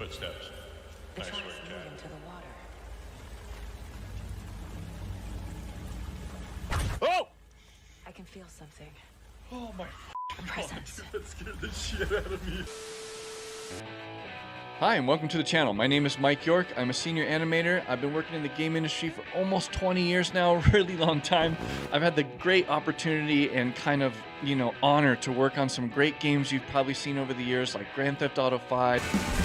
footsteps. Nice work, Chad. Into the water. Oh! I can feel something. Oh my Presence. God, that scared the shit out of me. Hi and welcome to the channel. My name is Mike York. I'm a senior animator. I've been working in the game industry for almost 20 years now, a really long time. I've had the great opportunity and kind of, honor to work on some great games you've probably seen over the years like Grand Theft Auto 5.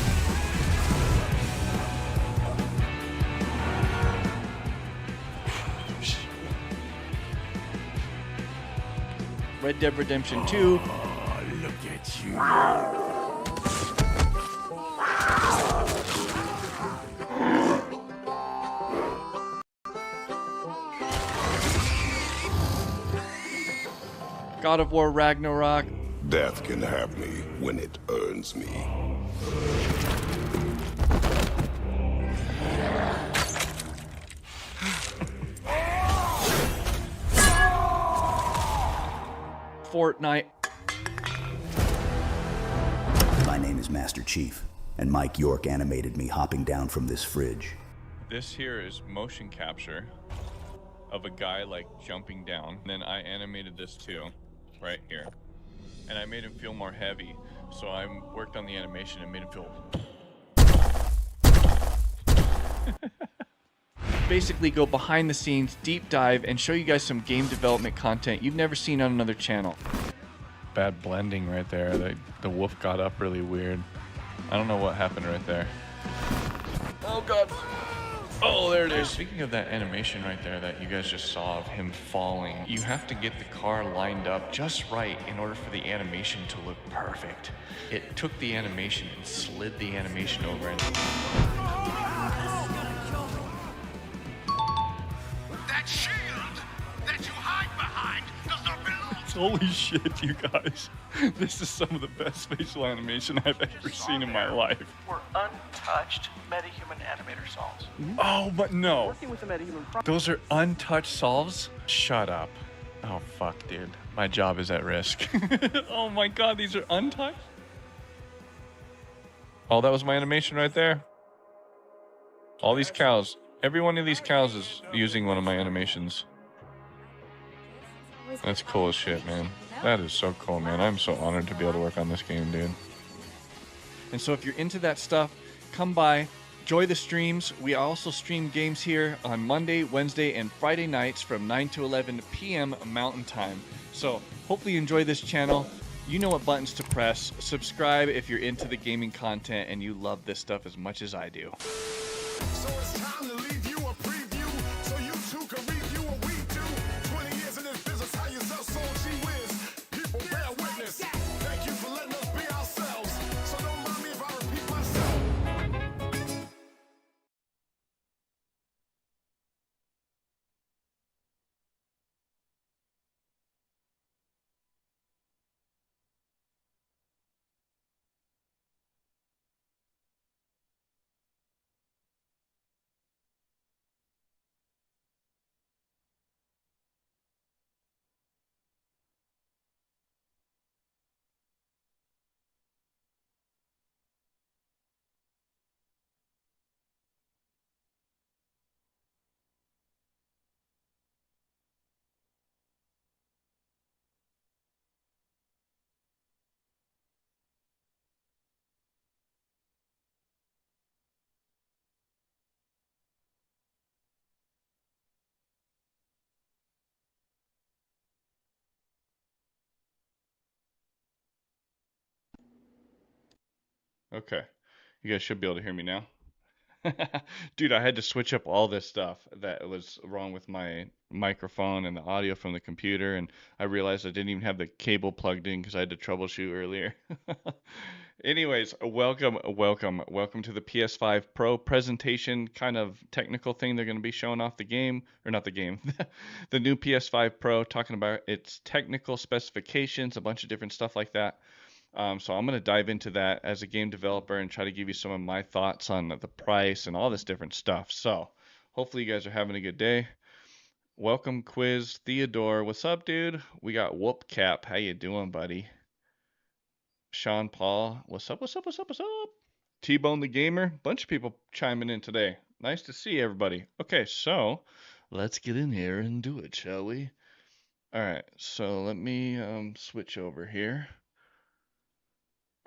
Red Dead Redemption 2. Oh, look at you. God of War Ragnarok. Death can have me when it earns me. Fortnite. My name is Master Chief, and Mike York animated me hopping down from this fridge. This here is motion capture of a guy like jumping down. And then I animated this too, right here. And I made him feel more heavy. So I worked on the animation and made him feel basically go behind the scenes, deep dive, and show you guys some game development content you've never seen on another channel. Bad blending right there. The wolf got up really weird. I don't know what happened right there. Oh god. Oh, there it is. Speaking of that animation right there that you guys just saw of him falling, you have to get the car lined up just right in order for the animation to look perfect. It took the animation and slid the animation over and That shield that you hide behind does not belong. holy shit, you guys. This is some of the best facial animation I've ever seen in my life. Were untouched metahuman animator solves. Oh, but no. Working with the metahuman Those are untouched solves? Shut up. Oh, fuck, dude. My job is at risk. Oh my god, these are untouched? Oh, that was my animation right there. All these cows. Every one of these cows is using one of my animations. That's cool as shit, man. That is so cool, man. I'm so honored to be able to work on this game, dude. And so if you're into that stuff, come by, enjoy the streams. We also stream games here on Monday, Wednesday, and Friday nights from 9 to 11 p.m. Mountain Time. So hopefully you enjoy this channel. You know what buttons to press. Subscribe if you're into the gaming content and you love this stuff as much as I do. So it's time to leave you a preview so you too can review what we do. 20 years in this business, how yourself sold she whiz. People bear witness. Thank you for letting us be ourselves. So don't mind me if I repeat myself. Okay. You guys should be able to hear me now. Dude, I had to switch up all this stuff that was wrong with my microphone and the audio from the computer, and I realized I didn't even have the cable plugged in because I had to troubleshoot earlier. Anyways, welcome to the PS5 Pro presentation kind of technical thing. They're going to be showing off the game, or not the game, the new PS5 Pro, talking about its technical specifications, a bunch of different stuff like that. So I'm going to dive into that as a game developer and try to give you some of my thoughts on the price and all this different stuff. So hopefully you guys are having a good day. Welcome, Quiz Theodore. What's up, dude? We got Whoop Cap. How you doing, buddy? Sean Paul. What's up? T-Bone the Gamer. Bunch of people chiming in today. Nice to see everybody. Okay, so let's get in here and do it, shall we? All right, so let me switch over here.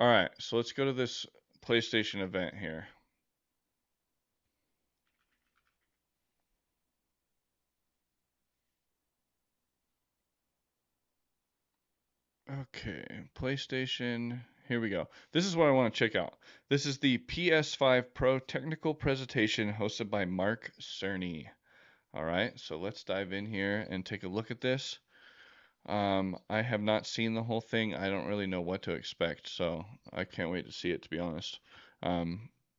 All right, so let's go to this PlayStation event here. Okay, PlayStation. Here we go. This is what I want to check out. This is the PS5 Pro technical presentation hosted by Mark Cerny. All right, so let's dive in here and take a look at this. I have not seen the whole thing. I don't really know what to expect, so I can't wait to see it, to be honest.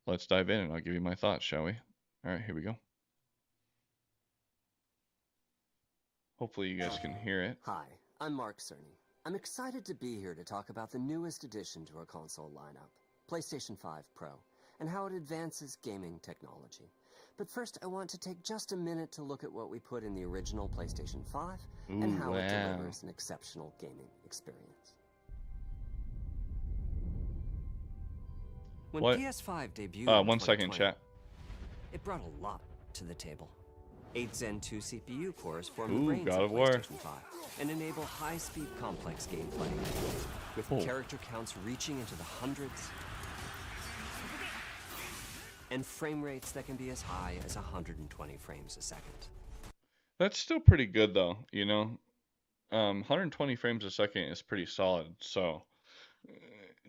Let's dive in and I'll give you my thoughts, shall we? All right, here we go. Hopefully you guys can hear it. Hi, I'm Mark Cerny. I'm excited to be here to talk about the newest addition to our console lineup, PlayStation 5 Pro, and how it advances gaming technology. But first, I want to take just a minute to look at what we put in the original PlayStation 5 and how it delivers an exceptional gaming experience. When PS5 debuted in 1 second, 2020, chat. it brought a lot to the table. 8 Zen 2 CPU cores form Ooh, the brains God of of War. PlayStation 5 and enable high-speed complex gameplay, with character counts reaching into the hundreds and frame rates that can be as high as 120 frames a second. That's still pretty good though, you know. 120 frames a second is pretty solid, so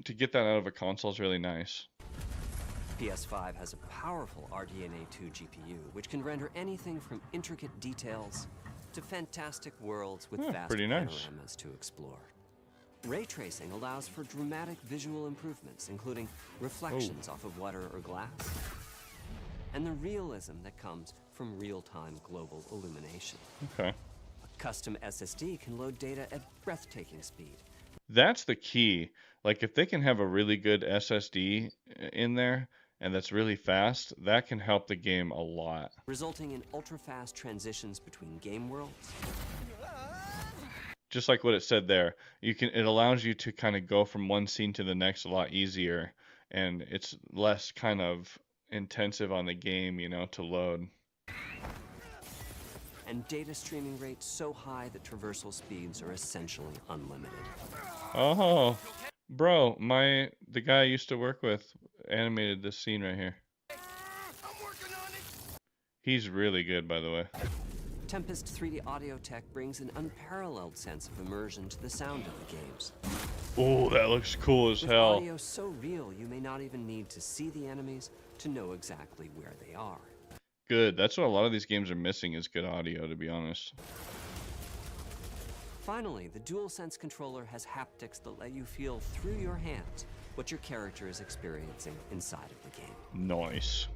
to get that out of a console is really nice. PS5 has a powerful RDNA 2 GPU, which can render anything from intricate details to fantastic worlds with vast pretty nice. panoramas to explore. Ray tracing allows for dramatic visual improvements, including reflections off of water or glass, and the realism that comes from real-time global illumination. Okay. A custom SSD can load data at breathtaking speed. That's the key. Like if they can have a really good SSD in there and that's really fast, that can help the game a lot. Resulting in ultra-fast transitions between game worlds. Just like what it said there, it allows you to kind of go from one scene to the next a lot easier, and it's less kind of intensive on the game, you know, to load. And data streaming rates so high that traversal speeds are essentially unlimited. Oh, bro, the guy I used to work with animated this scene right here. He's really good, by the way. Tempest 3D audio tech brings an unparalleled sense of immersion to the sound of the games. Oh, that looks cool as With hell. audio so real, you may not even need to see the enemies to know exactly where they are. Good. That's what a lot of these games are missing, is good audio, to be honest. Finally, the DualSense controller has haptics that let you feel through your hands what your character is experiencing inside of the game. Nice.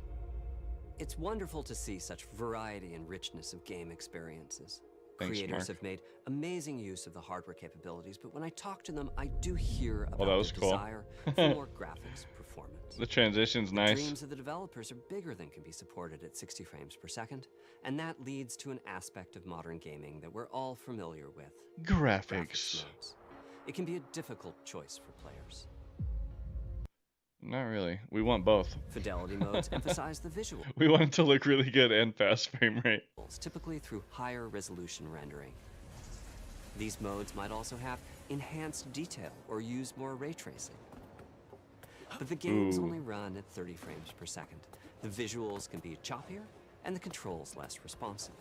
It's wonderful to see such variety and richness of game experiences. Thanks, Creators Mark. have made amazing use of the hardware capabilities, but when I talk to them, I do hear about that was their cool. desire for more graphics performance. The transition's The nice. dreams of the developers are bigger than can be supported at 60 frames per second, and that leads to an aspect of modern gaming that we're all familiar with. Graphics. modes. It can be a difficult choice for players. Not really. We want both. Fidelity modes emphasize the visual, We want it to look really good and fast frame rate. typically through higher resolution rendering. These modes might also have enhanced detail or use more ray tracing. But the games Ooh. only run at 30 frames per second. The visuals can be choppier and the controls less responsive.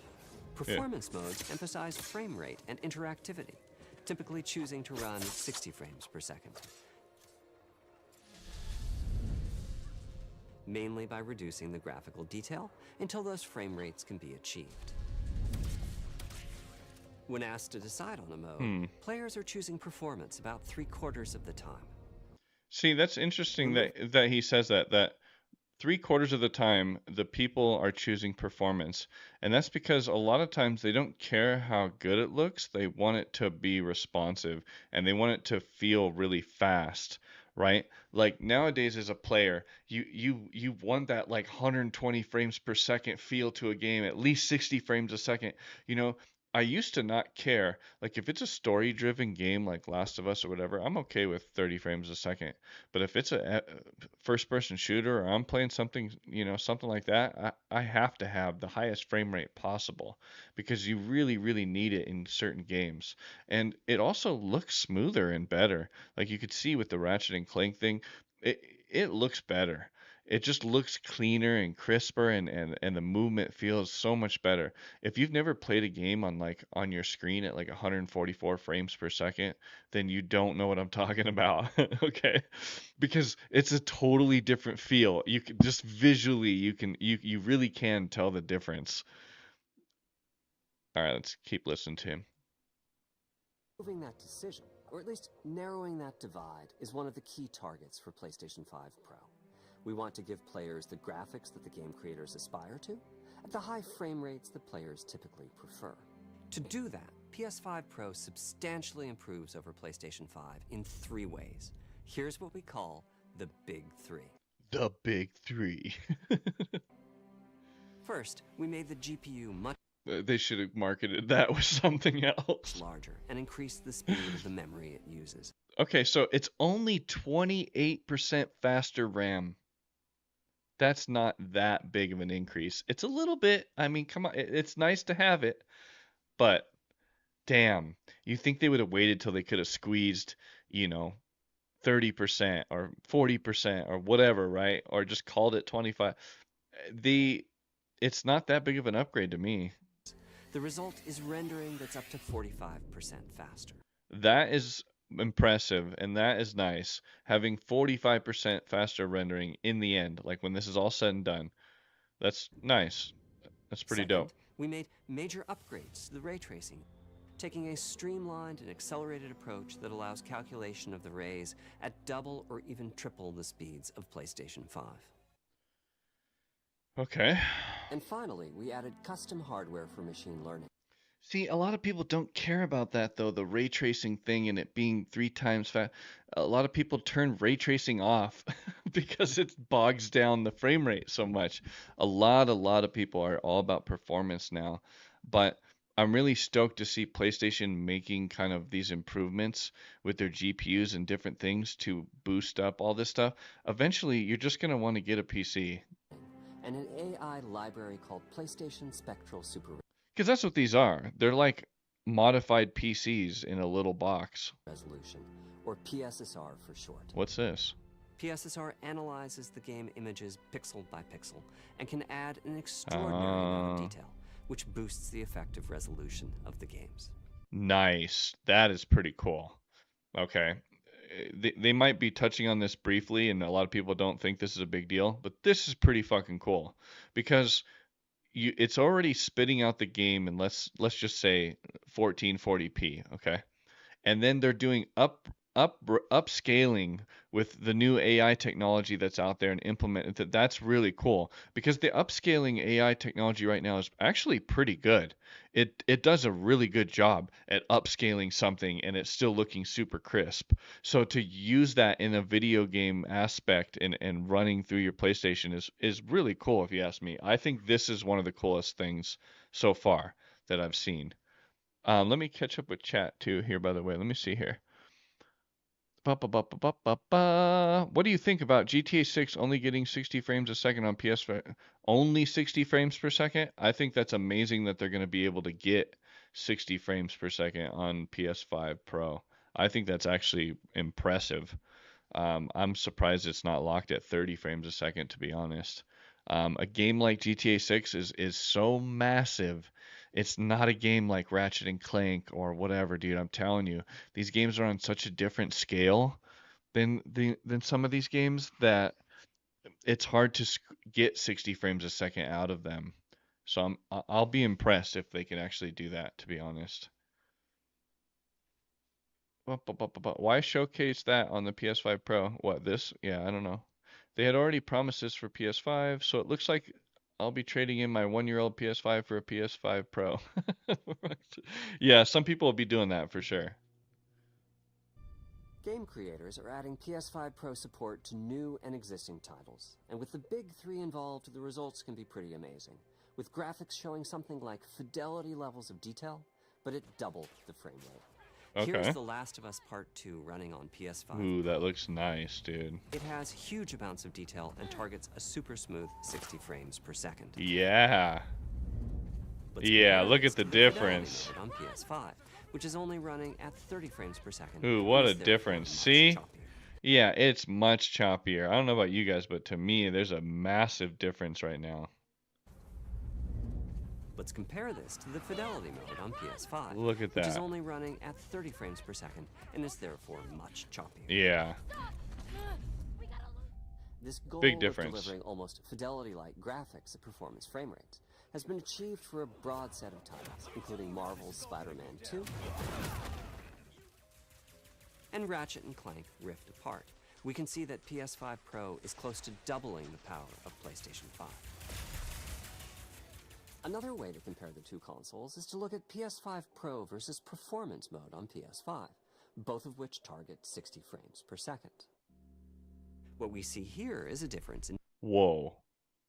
Performance modes emphasize frame rate and interactivity, typically choosing to run at 60 frames per second. Mainly by reducing the graphical detail until those frame rates can be achieved. When asked to decide on a mode, players are choosing performance about 3/4 of the time. See, that's interesting that he says that 3/4 of the time the people are choosing performance, and that's because a lot of times they don't care how good it looks. They want it to be responsive and they want it to feel really fast, right? Like nowadays as a player, you want that like 120 frames per second feel to a game, at least 60 frames a second. You know, I used to not care. Like if it's a story-driven game like Last of Us or whatever, I'm okay with 30 frames a second. But if it's a first-person shooter or I'm playing something, something like that, I have to have the highest frame rate possible because you really, really need it in certain games. And it also looks smoother and better. Like you could see with the Ratchet and Clank thing, it it looks better. It just looks cleaner and crisper and the movement feels so much better. If you've never played a game on your screen at like 144 frames per second, then you don't know what I'm talking about. Okay? Because it's a totally different feel. You can just visually you really can tell the difference. All right, let's keep listening to him. Moving that decision, or at least narrowing that divide, is one of the key targets for PlayStation 5 Pro. We want to give players the graphics that the game creators aspire to, at the high frame rates that players typically prefer. To do that, PS5 Pro substantially improves over PlayStation 5 in 3 ways. Here's what we call the Big Three. The big three. First, we made the GPU much They should have marketed that with something else. larger and increased the speed of the memory it uses. Okay, so it's only 28% faster RAM. That's not that big of an increase. It's a little bit, I mean, come on, it's nice to have it, but damn, you think they would have waited till they could have squeezed, 30% or 40% or whatever, right? Or just called it 25. It's not that big of an upgrade to me. The result is rendering that's up to 45% faster. That is impressive and that is nice. Having 45% faster rendering in the end, like when this is all said and done. That's nice. That's pretty Second, dope. we made major upgrades to the ray tracing, taking a streamlined and accelerated approach that allows calculation of the rays at double or even triple the speeds of PlayStation 5. Okay. And finally, we added custom hardware for machine learning. See, a lot of people don't care about that though, the ray tracing thing and it being 3 times fast. A lot of people turn ray tracing off because it bogs down the frame rate so much. A lot of people are all about performance now. But I'm really stoked to see PlayStation making kind of these improvements with their GPUs and different things to boost up all this stuff. Eventually, you're just going to want to get a PC. And an AI library called PlayStation Spectral Super Because that's what these are. They're like modified PCs in a little box. Resolution, or PSSR for short. What's this? PSSR analyzes the game images pixel by pixel and can add an extraordinary amount of detail, which boosts the effective resolution of the games. Nice. That is pretty cool. Okay. They might be touching on this briefly, and a lot of people don't think this is a big deal, but this is pretty fucking cool because it's already spitting out the game in let's just say 1440p, okay? And then they're doing upscaling with the new AI technology that's out there and implemented that. That's really cool because the upscaling AI technology right now is actually pretty good. It does a really good job at upscaling something and it's still looking super crisp. So to use that in a video game aspect and running through your PlayStation is really cool if you ask me. I think this is one of the coolest things so far that I've seen. Let me catch up with chat too here, by the way. Let me see here. What do you think about GTA 6 only getting 60 frames a second on PS5? Only 60 frames per second? I think that's amazing that they're going to be able to get 60 frames per second on PS5 Pro. I think that's actually impressive. I'm surprised it's not locked at 30 frames a second, to be honest. A game like GTA 6 is so massive. It's not a game like Ratchet and Clank or whatever, dude. I'm telling you, these games are on such a different scale than some of these games that it's hard to get 60 frames a second out of them. So I'll be impressed if they can actually do that, to be honest. Why showcase that on the PS5 Pro? What, this? Yeah, I don't know. They had already promised this for PS5, so it looks like I'll be trading in my 1-year-old PS5 for a PS5 Pro. Yeah, some people will be doing that for sure. Game creators are adding PS5 Pro support to new and existing titles. And with the big three involved, the results can be pretty amazing. With graphics showing something like fidelity levels of detail but it doubled the frame rate. Okay. Here's The Last of Us Part 2 running on PS5. Ooh, that looks nice, dude. It has huge amounts of detail and targets a super smooth 60 frames per second. Yeah. Let's Yeah, compare look this at the to fidelity difference. mode on PS5, which is only running at 30 frames per second. Ooh, what and a is therefore difference. much See? choppier. Yeah, it's much choppier. I don't know about you guys, but to me, there's a massive difference right now. Let's compare this to the fidelity mode on PS5. Look at Which is that. only running at 30 frames per second and is therefore much choppier. Yeah. This goal Big of difference. delivering almost fidelity-like graphics at performance frame rates has been achieved for a broad set of titles, including Marvel's Spider-Man 2 and Ratchet & Clank Rift Apart. We can see that PS5 Pro is close to doubling the power of PlayStation 5. Another way to compare the two consoles is to look at PS5 Pro versus Performance mode on PS5, both of which target 60 frames per second. What we see here is a difference in Whoa.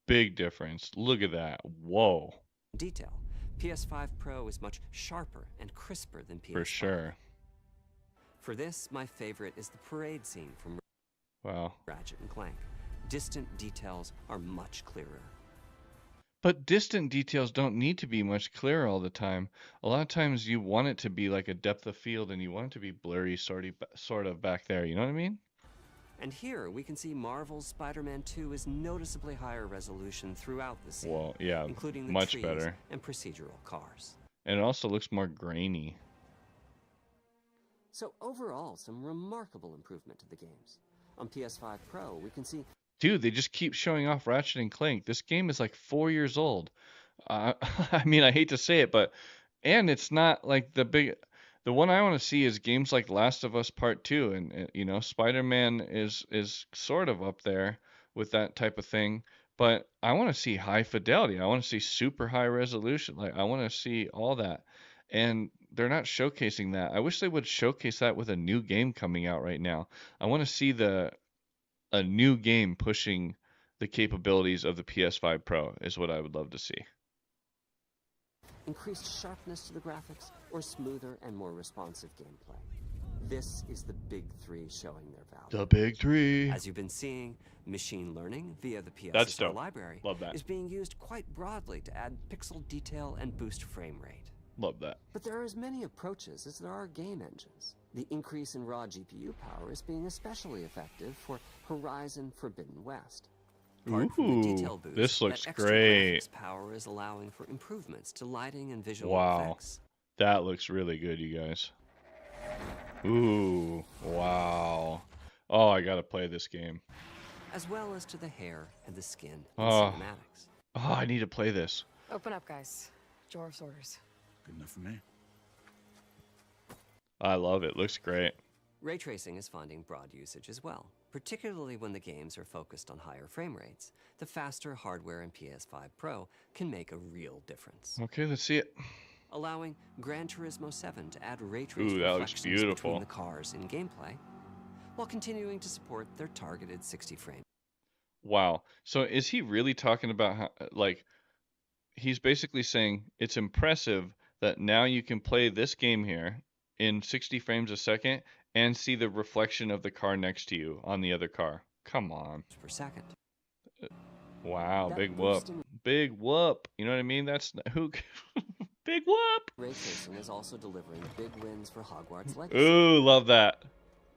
Big difference. Look at that. Whoa. detail. PS5 Pro is much sharper and crisper than PS5. For sure. For this, my favorite is the parade scene from Wow. Ratchet & Clank. Distant details are much clearer. But distant details don't need to be much clearer all the time. A lot of times you want it to be like a depth of field and you want it to be blurry sort of back there. You know what I mean? And here we can see Marvel's Spider-Man 2 is noticeably higher resolution throughout the scene, Well, yeah, including the much trees better. and procedural cars. And it also looks more grainy. So overall, some remarkable improvement to the games. On PS5 Pro, we can see Dude, they just keep showing off Ratchet and Clank. This game is like 4 years old. I mean, I hate to say it, but and it's not like the one I want to see is games like Last of Us Part 2 and you know, Spider-Man is sort of up there with that type of thing, but I want to see high fidelity. I want to see super high resolution. Like I want to see all that. And they're not showcasing that. I wish they would showcase that with a new game coming out right now. I want to see a new game pushing the capabilities of the PS5 Pro is what I would love to see. increased sharpness to the graphics or smoother and more responsive gameplay. This is the big three showing their value. The big three. As you've been seeing, machine learning via the That's PSSR dope. library Love that. is being used quite broadly to add pixel detail and boost frame rate. Love that. But there are as many approaches as there are game engines. The increase in raw GPU power is being especially effective for Horizon Forbidden West. Apart from the detail Ooh, boost, this looks that extra great. graphics power is allowing for improvements to lighting and visual Wow. effects. That looks really good, you guys. Ooh, wow. Oh, I gotta play this game. As well as to the hair and the skin in Oh. cinematics. Oh, I need to play this. Open up, guys. Jorv's orders. Good enough for me. I love it. Looks great. Ray tracing is finding broad usage as well, particularly when the games are focused on higher frame rates. The faster hardware in PS5 Pro can make a real difference. Okay, let's see it. Allowing Gran Turismo 7 to add ray traced Ooh, that looks reflections beautiful. between the cars in gameplay, while continuing to support their targeted 60 frame. Wow. So is he really talking about how, like, he's basically saying it's impressive that now you can play this game here in 60 frames a second and see the reflection of the car next to you on the other car. Come on. Per second. Wow, That big whoop. boost in Big whoop. You know what I mean? That's who big whoop. ray tracing is also delivering big wins for Hogwarts Legacy, Ooh, love that.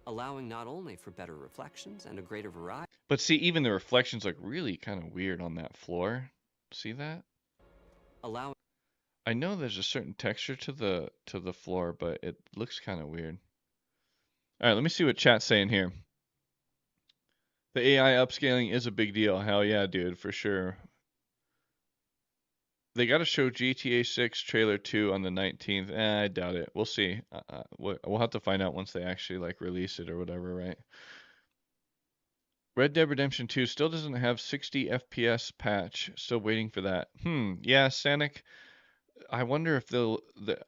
allowing not only for better reflections and a greater variety, But see, even the reflections look really kind of weird on that floor. See that? allowing I know there's a certain texture to the floor, but it looks kind of weird. All right, let me see what chat's saying here. The AI upscaling is a big deal. Hell yeah, dude, for sure. They got to show GTA 6 trailer 2 on the 19th. I doubt it. We'll see. We'll have to find out once they actually like release it or whatever, right? Red Dead Redemption 2 still doesn't have 60 FPS patch. Still waiting for that. Yeah, Sanic. I wonder if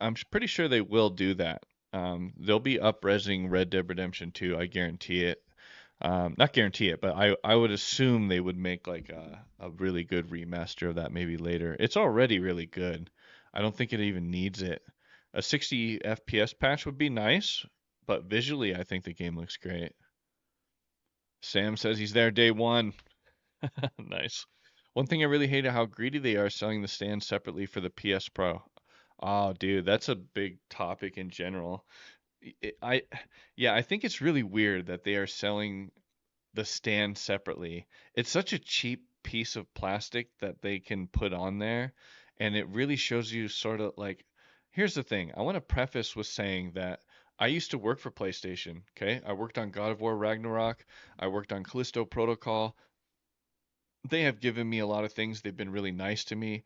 I'm pretty sure they will do that. They'll be up-resing Red Dead Redemption 2. I guarantee it. Not guarantee it, but I would assume they would make like a really good remaster of that maybe later. It's already really good. I don't think it even needs it. A 60 FPS patch would be nice, but visually I think the game looks great. Sam says he's there day one. Nice. One thing I really hate is how greedy they are selling the stand separately for the PS Pro. Oh, dude, that's a big topic in general. Yeah, I think it's really weird that they are selling the stand separately. It's such a cheap piece of plastic that they can put on there, and it really shows you sort of like, here's the thing. I want to preface with saying that I used to work for PlayStation, okay? I worked on God of War Ragnarok. I worked on Callisto Protocol. They have given me a lot of things. They've been really nice to me.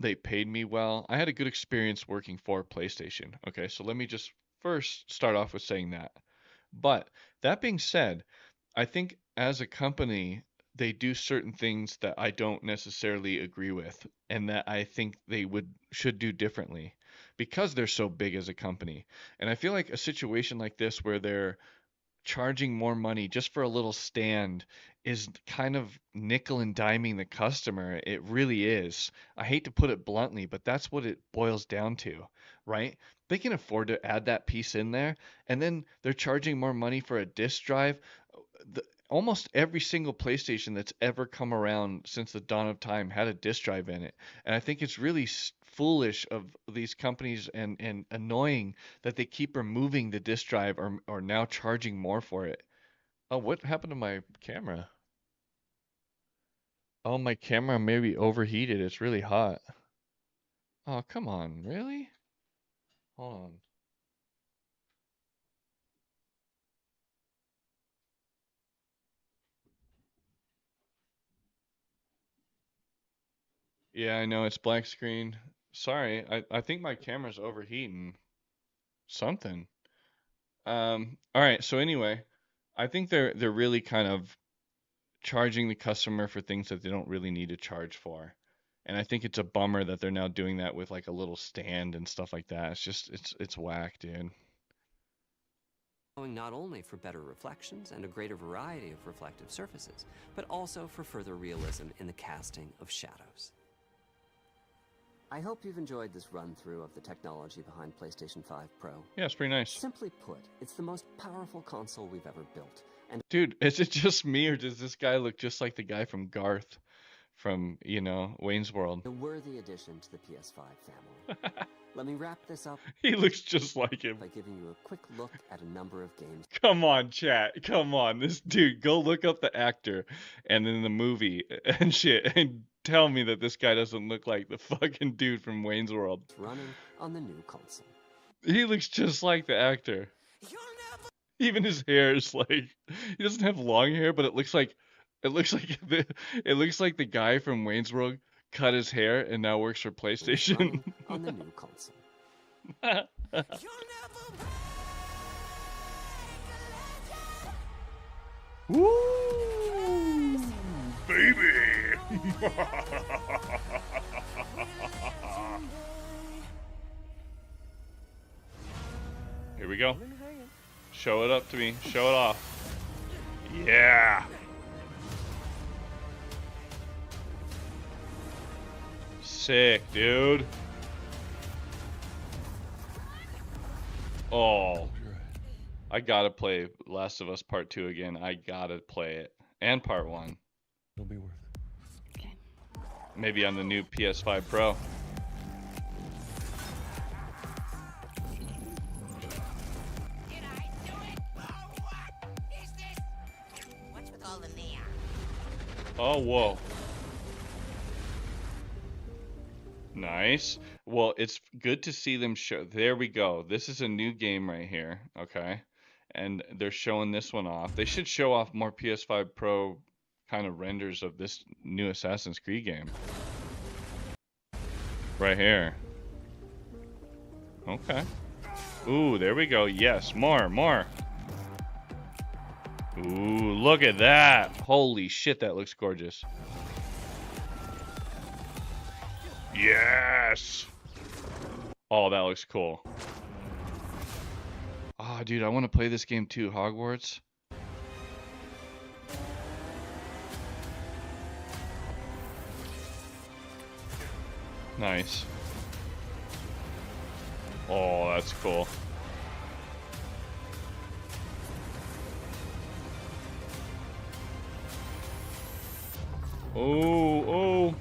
They paid me well. I had a good experience working for PlayStation. Okay, so let me just first start off with saying that. But that being said, I think as a company, they do certain things that I don't necessarily agree with, and that I think they should do differently because they're so big as a company. And I feel like a situation like this where they're charging more money just for a little stand is kind of nickel and diming the customer. It really is. I hate to put it bluntly, but that's what it boils down to, right? They can afford to add that piece in there, and then they're charging more money for a disk drive. Almost every single PlayStation that's ever come around since the dawn of time had a disk drive in it. And I think it's really foolish of these companies and annoying that they keep removing the disk drive or now charging more for it. Oh, what happened to my camera? Oh, my camera maybe overheated. It's really hot. Oh, come on. Really? Hold on. Yeah, I know it's black screen. Sorry, I think my camera's overheating. Something. All right, so anyway, I think they're really kind of charging the customer for things that they don't really need to charge for. And I think it's a bummer that they're now doing that with like a little stand and stuff like that. It's just it's whack, dude. Not only for better reflections and a greater variety of reflective surfaces, but also for further realism in the casting of shadows. I hope you've enjoyed this run-through of the technology behind PlayStation 5 Pro. Yeah, it's pretty nice. Simply put, it's the most powerful console we've ever built. And Dude, is it just me or does this guy look just like the guy from Garth from, Wayne's World? a worthy addition to the PS5 family. Let me wrap this up He looks just like him. by giving you a quick look at a number of games. Come on, chat. Come on. This dude, go look up the actor and then the movie and shit and tell me that this guy doesn't look like the fucking dude from Wayne's World. Running on the new console. He looks just like the actor. Even his hair is like, he doesn't have long hair, but it looks like the guy from Wayne's World cut his hair and now works for PlayStation. Running on the new console. Woo, baby. Here we go. Show it up to me. Show it off. Yeah. Sick, dude. Oh. I gotta play Last of Us Part 2 again. I gotta play it. And Part 1. It'll be worth it. Okay. Maybe on the new PS5 Pro. What's with all the neon? Oh, whoa. Nice. Well, it's good to see them show. There we go. This is a new game right here. Okay. And they're showing this one off. They should show off more PS5 Pro kind of renders of this new Assassin's Creed game. Right here. Okay. Ooh, there we go. Yes, more. Ooh, look at that. Holy shit, that looks gorgeous. Yes. Oh, that looks cool. Oh, dude, I want to play this game too, Hogwarts. Nice. Oh, that's cool. Oh.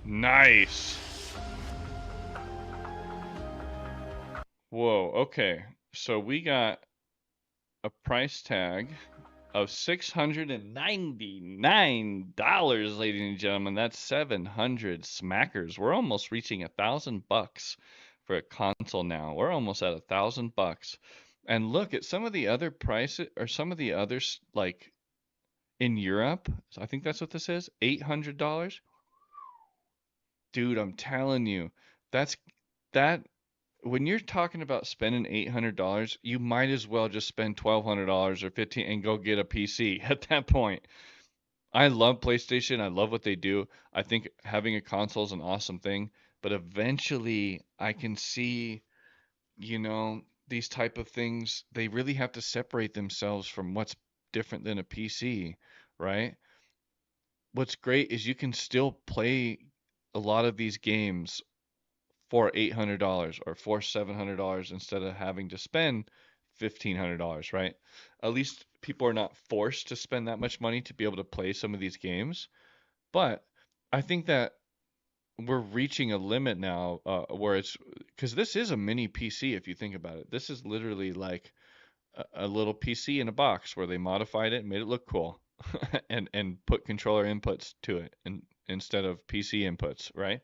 Nice. Whoa, okay. So we got a price tag of $699, ladies and gentlemen. That's 700 smackers. We're almost reaching $1,000 for a console now. We're almost at $1,000. And look at some of the other prices, or some of the others, like in Europe. I think that's what this is. $800. Dude, I'm telling you, that's that. When you're talking about spending $800, you might as well just spend $1,200 or 15 and go get a PC at that point. I love PlayStation. I love what they do. I think having a console is an awesome thing, but eventually I can see, these type of things, they really have to separate themselves from what's different than a PC, right? What's great is you can still play a lot of these games for $800 or for $700 instead of having to spend $1,500, right? At least people are not forced to spend that much money to be able to play some of these games. But I think that we're reaching a limit now where it's because this is a mini PC if you think about it. This is literally like a little PC in a box where they modified it and made it look cool and put controller inputs to it instead of PC inputs, right?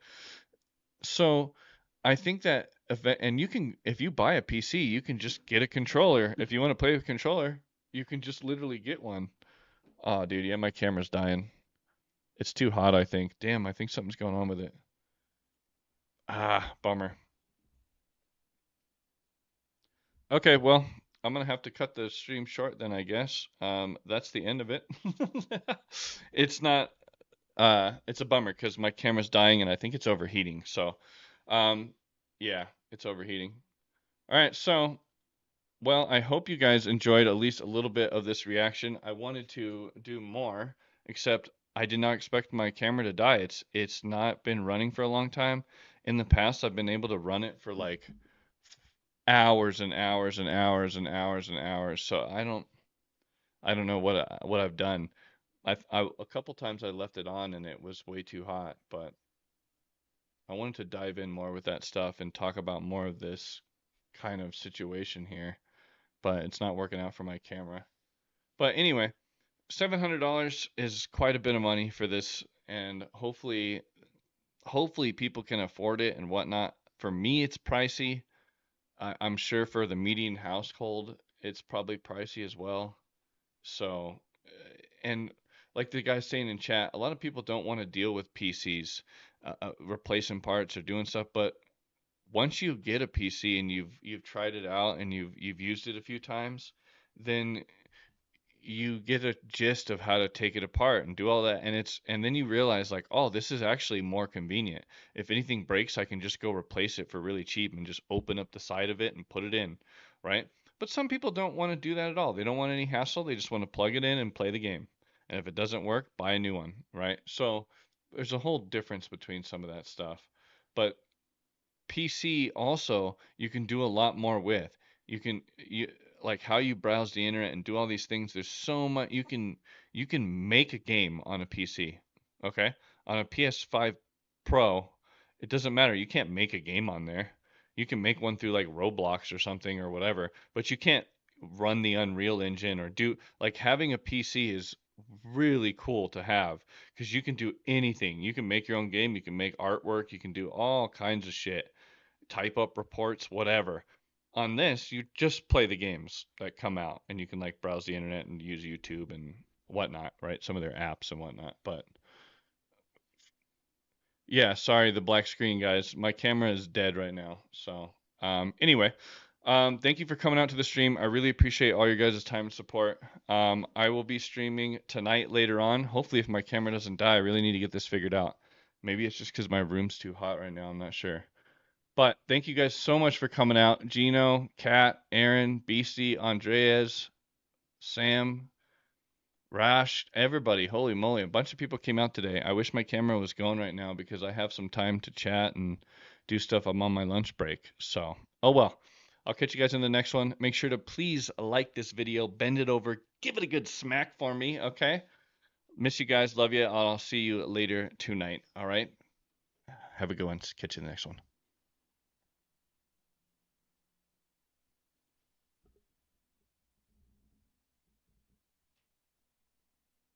So I think that and you can, if you buy a PC, you can just get a controller. If you want to play with a controller, you can just literally get one. Oh, dude, yeah, my camera's dying. It's too hot, I think. Damn, I think something's going on with it. Ah, bummer. Okay, well, I'm gonna have to cut the stream short then, I guess. That's the end of it. It's not, it's a bummer because my camera's dying and I think it's overheating. So, um, yeah, it's overheating. All right, so, well, I hope you guys enjoyed at least a little bit of this reaction. I wanted to do more, except I did not expect my camera to die. It's not been running for a long time. In the past, I've been able to run it for like hours and hours and hours and hours and hours. So I don't know what I've done. A couple times I left it on and it was way too hot, but I wanted to dive in more with that stuff and talk about more of this kind of situation here, but it's not working out for my camera. But anyway, $700 is quite a bit of money for this, and hopefully people can afford it and whatnot. For me, it's pricey. I'm sure for the median household, it's probably pricey as well. So, and like the guy saying in chat, a lot of people don't want to deal with PCs, replacing parts or doing stuff. But once you get a PC and you've tried it out and you've used it a few times, then you get a gist of how to take it apart and do all that, and then you realize like, oh, this is actually more convenient. If anything breaks, I can just go replace it for really cheap and just open up the side of it and put it in, right? But some people don't want to do that at all. They don't want any hassle. They just want to plug it in and play the game. And if it doesn't work, buy a new one, right? So there's a whole difference between some of that stuff. But PC also you can do a lot more with. You like how you browse the internet and do all these things. There's so much you can make a game on a PC. Okay? On a PS5 Pro, it doesn't matter. You can't make a game on there. You can make one through like Roblox or something or whatever, but you can't run the Unreal Engine or do like having a PC is really cool to have because you can do anything. You can make your own game, you can make artwork, you can do all kinds of shit, type up reports, whatever. On this, you just play the games that come out, and you can like browse the internet and use YouTube and whatnot, right? Some of their apps and whatnot. But yeah, sorry, the black screen, guys. My camera is dead right now. So anyway, thank you for coming out to the stream. I really appreciate all your guys' time and support. I will be streaming tonight later on. Hopefully, if my camera doesn't die, I really need to get this figured out. Maybe it's just because my room's too hot right now. I'm not sure. But thank you guys so much for coming out. Gino, Kat, Aaron, Beastie, Andreas, Sam, Rash, everybody, holy moly, a bunch of people came out today. I wish my camera was going right now because I have some time to chat and do stuff. I'm on my lunch break. So, oh well. I'll catch you guys in the next one. Make sure to please like this video, bend it over, give it a good smack for me, okay? Miss you guys, love you. I'll see you later tonight, all right? Have a good one. Catch you in the next one.